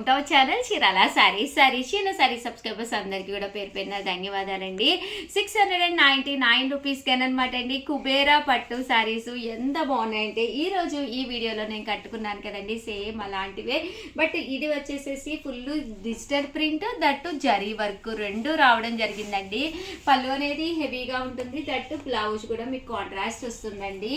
Channel Chirala sorry చిన్న sorry subscribers అందరికీ కూడా పేరు పేరున ధన్యవాదాలండి. 699 రూపీస్కి అనమాట అండి కుబేరా పట్టు సారీస్ ఎంత బాగున్నాయంటే ఈరోజు ఈ వీడియోలో నేను కట్టుకున్నాను కదండి, సేమ్ అలాంటివే. బట్ ఇది వచ్చేసేసి full digital print, that zari work రెండు రావడం జరిగిందండి. పళ్ళు అనేది హెవీగా ఉంటుంది, దట్టు బ్లౌజ్ కూడా మీకు కాంట్రాస్ట్ వస్తుందండి.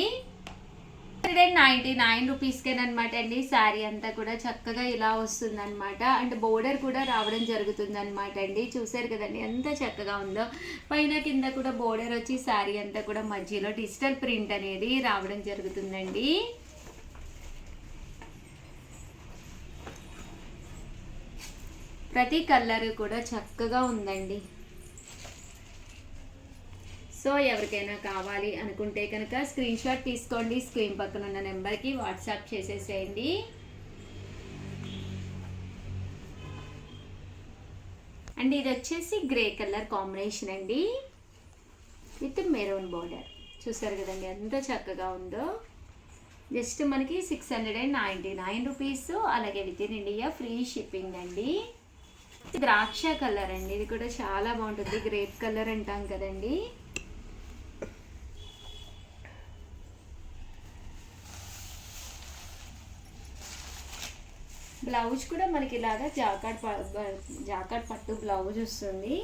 699 రూపీస్కేనమాట అండి. శారీ అంతా కూడా చక్కగా ఇలా వస్తుంది అనమాట. అండ్ బోర్డర్ కూడా రావడం జరుగుతుంది అనమాట అండి. చూసారు కదండి ఎంత చక్కగా ఉందో. పైన కింద కూడా బోర్డర్ వచ్చి శారీ అంతా కూడా మధ్యలో డిజిటల్ ప్రింట్ అనేది రావడం జరుగుతుందండి. ప్రతి కలర్ కూడా చక్కగా ఉందండి. సో ఎవరికైనా కావాలి అనుకుంటే కనుక స్క్రీన్ షాట్ తీసుకోండి, స్క్రీన్ పక్కన ఉన్న నెంబర్కి వాట్సాప్ చేసేసేయండి. అండ్ ఇది వచ్చేసి గ్రే కలర్ కాంబినేషన్ అండి విత్ మెరూన్ బోర్డర్. చూసారు కదండి ఎంత చక్కగా ఉందో. జస్ట్ మనకి 699 రూపీస్, అలాగే with in India free shipping అండి. ద్రాక్ష కలర్ అండి, ఇది కూడా చాలా బాగుంటుంది. గ్రేప్ కలర్ అంటాం కదండి. బ్లౌజ్ కూడా మనకి ఇలాగా జాకాట్ పట్టు బ్లౌజ్ వస్తుంది.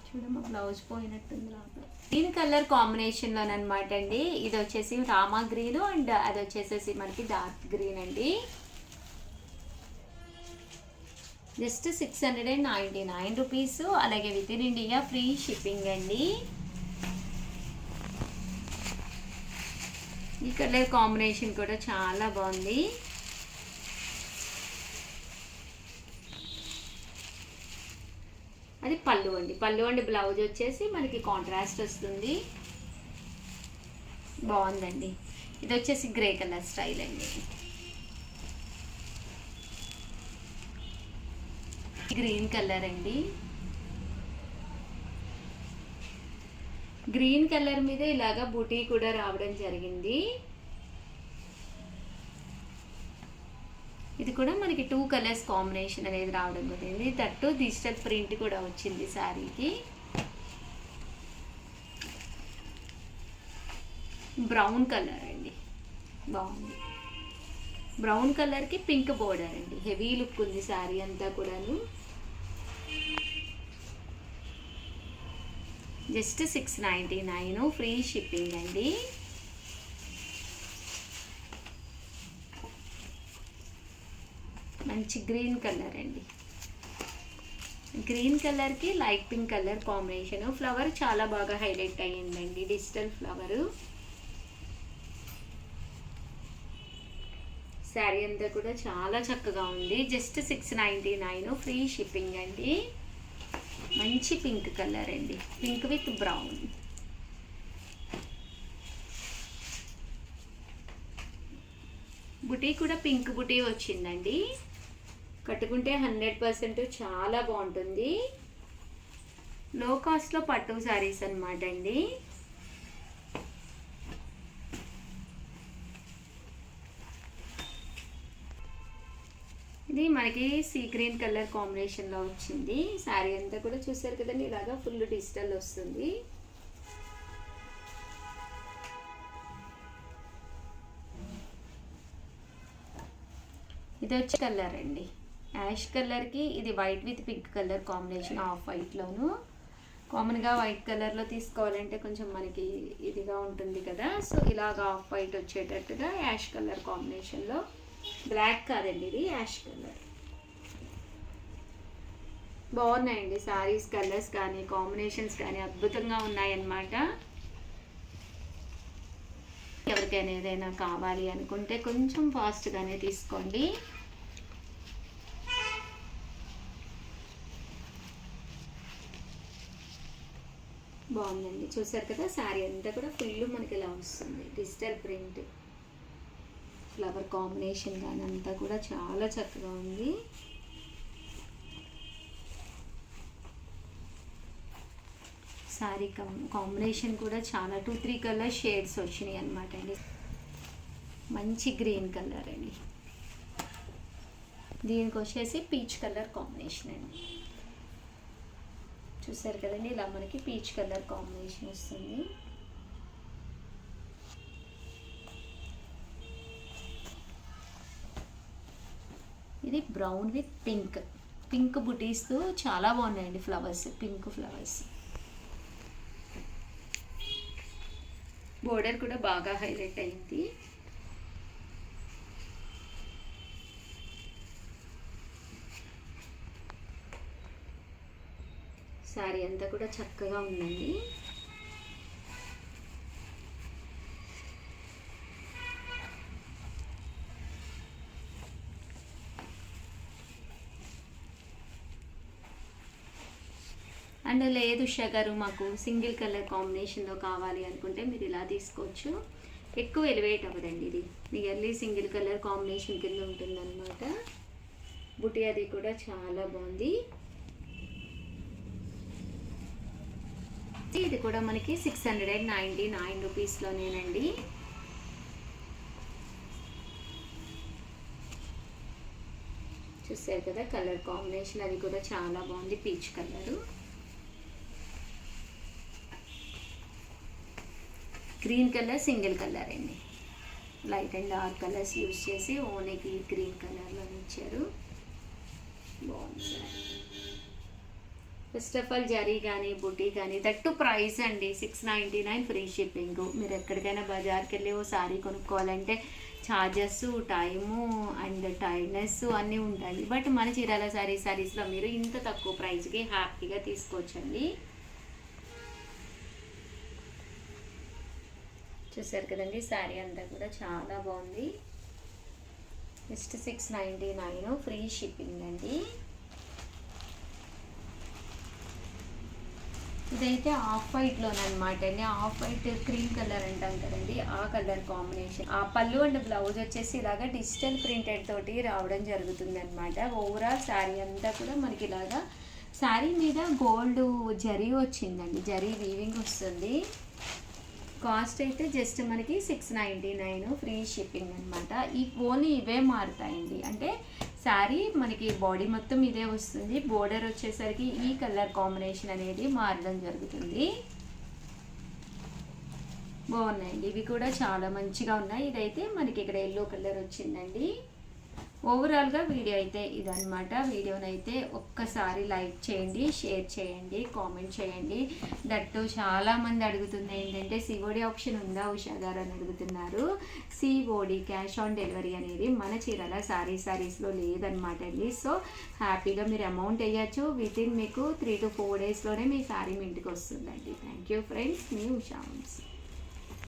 చూడమ్మా బ్లౌజ్ పోయినట్టుంది లోపల. గ్రీన్ కలర్ కాంబినేషన్లోనమాట అండి. ఇది వచ్చేసి రామా గ్రీన్ అండ్ అది వచ్చేసేసి మనకి డార్క్ గ్రీన్ అండి. జస్ట్ 699 రూపీస్, అలాగే with in India free shipping అండి. ఈ కలర్ కాంబినేషన్ కూడా చాలా బాగుంది. అది పళ్ళు అండి బ్లౌజ్ వచ్చేసి మనకి కాంట్రాస్ట్ వస్తుంది. బాగుందండి. ఇది వచ్చేసి గ్రే కలర్ స్టైల్ అండి. గ్రీన్ కలర్ అండి. గ్రీన్ కలర్ మీద ఇలాగా బూటీ కూడా రావడం జరిగింది. ఇది కూడా మనకి 2 కలర్స్ కాంబినేషన్ అనేది రావడం జరిగింది. దట్టు డిజిటల్ ప్రింట్ కూడా వచ్చింది శారీకి. బ్రౌన్ కలర్ అండి, బాగుంది. బ్రౌన్ కలర్కి పింక్ బోర్డర్ అండి. హెవీ లుక్ ఉంది శారీ అంతా కూడాను. జస్ట్ 699 ఫ్రీ షిప్పింగ్ అండి. మంచి గ్రీన్ కలర్ అండి. గ్రీన్ కలర్కి light pink colour combination. Flower చాలా బాగా హైలైట్ అయ్యిందండి, డిజిటల్ ఫ్లవరు. శారీ అంతా కూడా చాలా చక్కగా ఉంది. జస్ట్ 699 ఫ్రీ షిప్పింగ్ అండి. మంచి పింక్ కలర్ అండి, పింక్ విత్ బ్రౌన్. బుటీ కూడా పింక్ బుటీ వచ్చిందండి. కట్టుకుంటే 100% చాలా బాగుంటుంది. లో కాస్ట్లో పట్టు శారీస్ అనమాట అండి. ఇది మనకి సీ గ్రీన్ కలర్ కాంబినేషన్లో వచ్చింది. శారీ అంతా కూడా చూసారు కదండి, ఇలాగా ఫుల్ డిజిటల్ వస్తుంది. ఇది వచ్చి కలర్ అండి, యాష్ కలర్కి ఇది white with pink colour combination. Off వైట్లోను కామన్గా వైట్ కలర్లో తీసుకోవాలంటే కొంచెం మనకి ఇదిగా ఉంటుంది కదా. సో ఇలాగా ఆఫ్ వైట్ వచ్చేటట్టుగా యాష్ కలర్ కాంబినేషన్లో. బ్లాక్ కాదండి, ఇది యాష్ కలర్. బాగున్నాయండి సారీస్, కలర్స్ కానీ కాంబినేషన్స్ కానీ అద్భుతంగా ఉన్నాయన్నమాట. ఎవరికైనా ఏదైనా కావాలి అనుకుంటే కొంచెం ఫాస్ట్గానే తీసుకోండి. బాగుందండి. చూసారు కదా శారీ అంతా కూడా ఫుల్ మనకి ఇలా వస్తుంది. డిజిటల్ ప్రింట్, ఫ్లవర్ కాంబినేషన్ కానీ అంతా కూడా చాలా చక్కగా ఉంది. శారీ కాంబినేషన్ కూడా చాలా 2-3 కలర్ షేడ్స్ వచ్చినాయి అనమాట అండి. మంచి గ్రీన్ కలర్ అండి. దీనికి వచ్చేసి పీచ్ కలర్ కాంబినేషన్ అండి. చూసారు కదండి, ఇలా మనకి పీచ్ కలర్ కాంబినేషన్ వస్తుంది. ఇది బ్రౌన్ విత్ పింక్ బుటీస్తో చాలా బాగున్నాయండి ఫ్లవర్స్, పింక్ ఫ్లవర్స్. బోర్డర్ కూడా బాగా హైలైట్ అయింది. శారీ అంతా కూడా చక్కగా ఉందండి. అండ్ లేదు ఉషా గారు మాకు సింగిల్ కలర్ కాంబినేషన్లో కావాలి అనుకుంటే మీరు ఇలా తీసుకోవచ్చు. ఎక్కువ ఎలివేట్ అవ్వదండి, ఇది నియర్లీ సింగిల్ కలర్ కాంబినేషన్ కింద ఉంటుందన్నమాట. బుటీ అది కూడా చాలా బాగుంది. ఇది కూడా మనకి 699 రూపీస్లోనేనండి. చూసారు కదా కలర్ కాంబినేషన్, అది కూడా చాలా బాగుంది, peach colour. Green colour single colour అండి. Light and dark colours use చేసి ఓన్లీ గ్రీన్ కలర్లో ఇచ్చారు. బాగుంది sir. First of all zari కానీ బుటీ కానీ దట్టు ప్రైస్ అండి 699 ఫ్రీ షిప్పింగ్. మీరు ఎక్కడికైనా బజార్కి వెళ్ళి ఓ సారీ కొనుక్కోవాలంటే ఛార్జెస్, టైము అండ్ టైర్డ్నెస్ అన్నీ ఉంటాయి. బట్ మన చీరాల సారీస్లో మీరు ఇంత తక్కువ ప్రైస్కి హ్యాపీగా తీసుకోవచ్చండి. చూసారు కదండి, శారీ అంతా కూడా చాలా బాగుంది. జస్ట్ 699 ఫ్రీ షిప్పింగ్ అండి. ఇదైతే ఆఫ్ వైట్లోనమాట అండి. ఆఫ్ వైట్ క్రీమ్ కలర్ అంటాం కదండి, ఆ కలర్ కాంబినేషన్. ఆ పళ్ళు అండ్ బ్లౌజ్ వచ్చేసి ఇలాగా డిజిటల్ ప్రింటెడ్ తోటి రావడం జరుగుతుంది అనమాట. ఓవరాల్ శారీ అంతా కూడా మనకి ఇలాగా శారీ మీద గోల్డ్ జరీ వచ్చిందండి, జరీ వీవింగ్ వస్తుంది. కాస్ట్ అయితే జస్ట్ మనకి 699 ఫ్రీ షిప్పింగ్ అనమాట. ఈ ఓన్లీ ఇవే మారుతాయండి, అంటే శారీ మనకి బాడీ మొత్తం ఇదే వస్తుంది. బోర్డర్ వచ్చేసరికి ఈ కలర్ కాంబినేషన్ అనేది మారడం జరుగుతుంది. బాగున్నాయండి, ఇవి కూడా చాలా మంచిగా ఉన్నాయి. ఇదైతే మనకి ఇక్కడ ఎల్లో కలర్ వచ్చిందండి. ఓవరాల్గా వీడియో అయితే ఇదనమాట. వీడియోనైతే ఒక్కసారి లైక్ చేయండి, షేర్ చేయండి, కామెంట్ చేయండి. దట్టు చాలామంది అడుగుతుంది ఏంటంటే సిఓడి ఆప్షన్ ఉందా ఉషా గారు అని అడుగుతున్నారు. సిఓడి క్యాష్ ఆన్ డెలివరీ అనేది మన చీరాల సారీస్లో లేదనమాట అండి. సో హ్యాపీగా మీరు అమౌంట్ వేయచ్చు. వితిన్ మీకు 3 to 4 డేస్లోనే మీ సారీ మీ ఇంటికి వస్తుందండి. Thank you friends, me Usha.